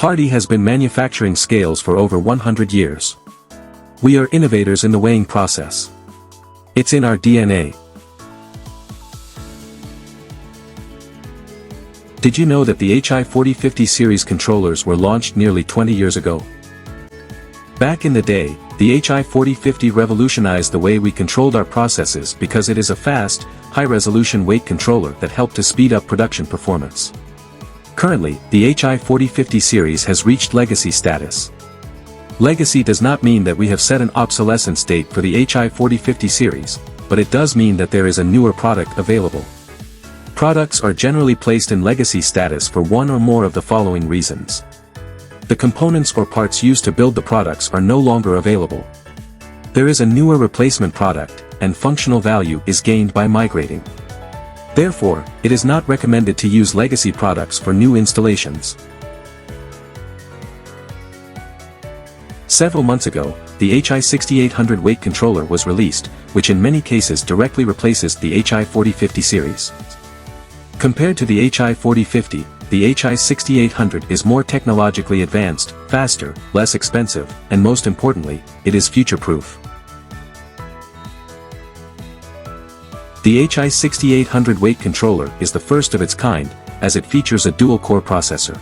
Hardy has been manufacturing scales for over 100 years. We are innovators in the weighing process. It's in our DNA. Did you know that the HI4050 series controllers were launched nearly 20 years ago? Back in the day, the HI4050 revolutionized the way we controlled our processes because it is a fast, high-resolution weight controller that helped to speed up production performance. Currently, the HI4050 series has reached legacy status. Legacy does not mean that we have set an obsolescence date for the HI4050 series, but it does mean that there is a newer product available. Products are generally placed in legacy status for one or more of the following reasons. The components or parts used to build the products are no longer available. There is a newer replacement product, and functional value is gained by migrating. Therefore, it is not recommended to use legacy products for new installations. Several months ago, the HI6800 weight controller was released, which in many cases directly replaces the HI4050 series. Compared to the HI4050, the HI6800 is more technologically advanced, faster, less expensive, and most importantly, it is future-proof. The HI6800 weight controller is the first of its kind, as it features a dual-core processor.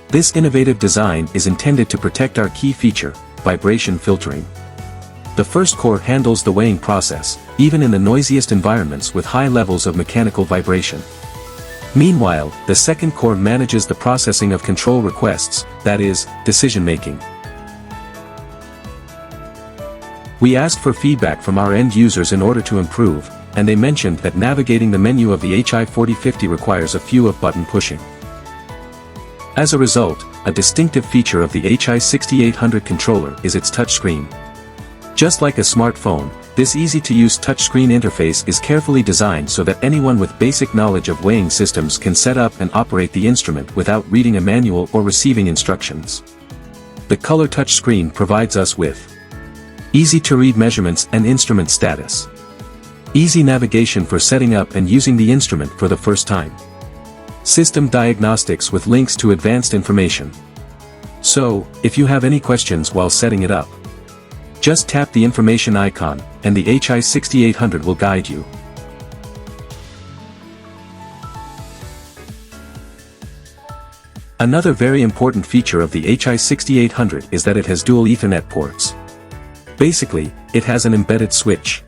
This innovative design is intended to protect our key feature, vibration filtering. The first core handles the weighing process, even in the noisiest environments with high levels of mechanical vibration. Meanwhile, the second core manages the processing of control requests, that is, decision-making. We asked for feedback from our end users in order to improve, and they mentioned that navigating the menu of the HI4050 requires a few of button pushing. As a result, a distinctive feature of the HI6800 controller is its touchscreen. Just like a smartphone, this easy-to-use touchscreen interface is carefully designed so that anyone with basic knowledge of weighing systems can set up and operate the instrument without reading a manual or receiving instructions. The color touchscreen provides us with easy-to-read measurements and instrument status. Easy navigation for setting up and using the instrument for the first time. System diagnostics with links to advanced information. So, if you have any questions while setting it up, just tap the information icon, and the HI6800 will guide you. Another very important feature of the HI6800 is that it has dual Ethernet ports. Basically, it has an embedded switch.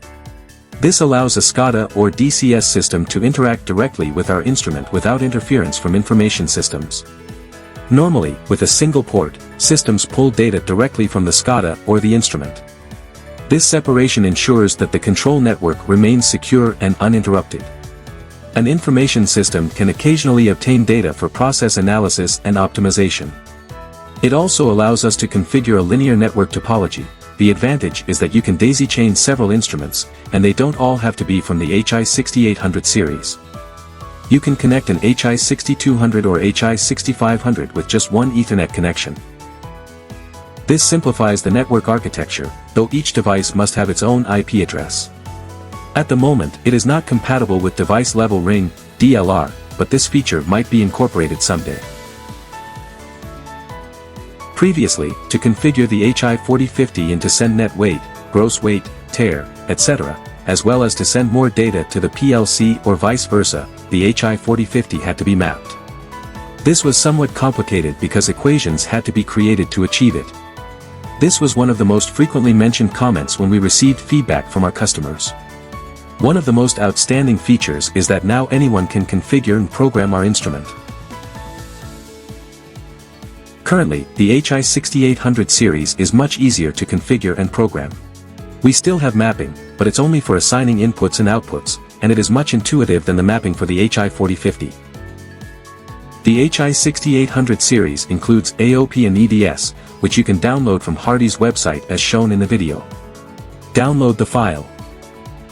This allows a SCADA or DCS system to interact directly with our instrument without interference from information systems. Normally, with a single port, systems pull data directly from the SCADA or the instrument. This separation ensures that the control network remains secure and uninterrupted. An information system can occasionally obtain data for process analysis and optimization. It also allows us to configure a linear network topology. The advantage is that you can daisy-chain several instruments, and they don't all have to be from the HI6800 series. You can connect an HI6200 or HI6500 with just one Ethernet connection. This simplifies the network architecture, though each device must have its own IP address. At the moment, it is not compatible with device-level ring, DLR, but this feature might be incorporated someday. Previously, to configure the HI4050 and to send net weight, gross weight, tare, etc., as well as to send more data to the PLC or vice versa, the HI4050 had to be mapped. This was somewhat complicated because equations had to be created to achieve it. This was one of the most frequently mentioned comments when we received feedback from our customers. One of the most outstanding features is that now anyone can configure and program our instrument. Currently, the HI6800 series is much easier to configure and program. We still have mapping, but it's only for assigning inputs and outputs, and it is much intuitive than the mapping for the HI4050. The HI6800 series includes AOP and EDS, which you can download from Hardy's website as shown in the video. Download the file.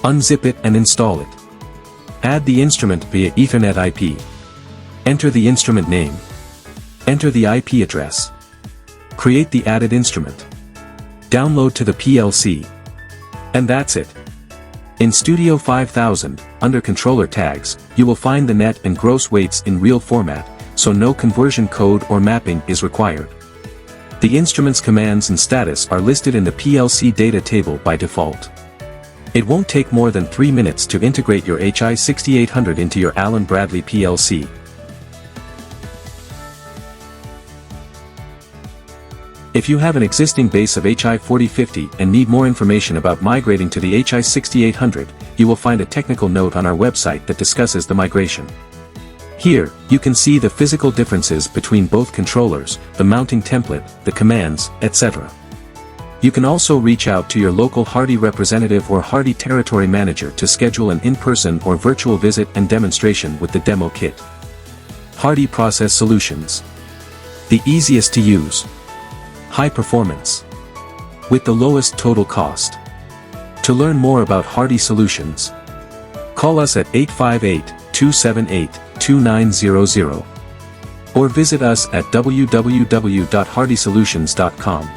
Unzip it and install it. Add the instrument via Ethernet IP. Enter the instrument name. Enter the IP address. Create the added instrument. Download to the PLC. And that's it. In Studio 5000, under Controller Tags, you will find the net and gross weights in real format, so no conversion code or mapping is required. The instrument's commands and status are listed in the PLC data table by default. It won't take more than 3 minutes to integrate your HI6800 into your Allen Bradley PLC. If you have an existing base of HI4050 and need more information about migrating to the HI6800, you will find a technical note on our website that discusses the migration. Here, you can see the physical differences between both controllers, the mounting template, the commands, etc. You can also reach out to your local Hardy representative or Hardy territory manager to schedule an in-person or virtual visit and demonstration with the demo kit. Hardy Process Solutions. The easiest to use. High performance. With the lowest total cost. To learn more about Hardy Solutions, call us at 858-278-2900 or visit us at www.hardysolutions.com.